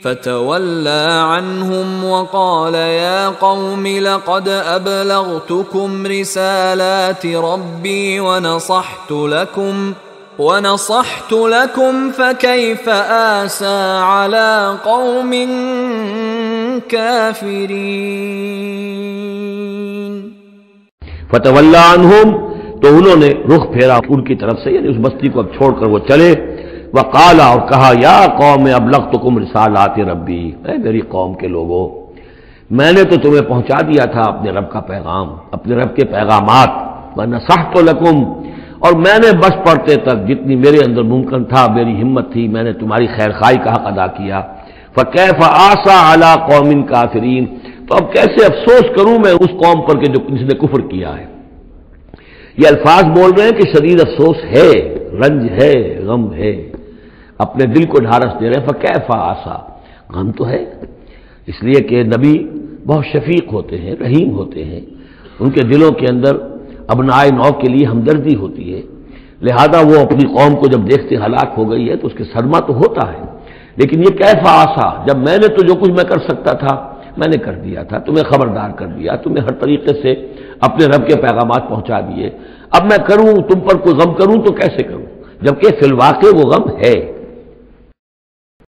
فتولى عنهم وقال يا قوم لقد أبلغتكم رسالات ربي ونصحت لكم فكيف آسى على قوم كافرين. فتولى عنهم، تو انہوں نے رخ پھیرا ان کی طرف سے، یعنی اس بستی کو اب چھوڑ کر وہ چلے. وقال، اور کہا یا قوم ابلغتکم رسالات ربی، اے میری قوم کے لوگوں، میں نے تو تمہیں پہنچا دیا تھا اپنے رب کا پیغام، اپنے رب کے پیغامات. ونصحت لکم، اور میں نے بس پڑتے تک جتنی میرے اندر ممکن تھا، میری ہمت تھی، میں نے تمہاری خیر خواہی کا حق ادا کیا. فکیف آسا علی قوم کافرین، تو اب کیسے افسوس کروں میں اس قوم پر کہ جو جس نے کفر کیا ہے. یہ الفاظ بول رہے ہیں کہ شدید افسوس ہے، رنج ہے، غم ہے، اپنے دل کو ڈھارس دے رہے ہیں. فکیف آسا، غم تو ہے، اس لیے کہ نبی بہت شفیق ہوتے ہیں، رحیم ہوتے ہیں، ان کے دلوں کے اندر ابنائے نو کے لیے ہمدردی ہوتی ہے. لہذا وہ اپنی قوم کو جب دیکھتے ہلاک ہو گئی ہے تو اس کے صدمہ تو ہوتا ہے. لیکن یہ کیف آسا، جب میں نے تو جو کچھ میں کر سکتا تھا میں نے کر دیا تھا، تمہیں خبردار کر دیا، تمہیں ہر طریقے سے اپنے رب کے پیغامات پہنچا دیے. اب میں کروں تم پر کوئی غم کروں تو کیسے کروں، جبکہ فی الواقع وہ غم ہے.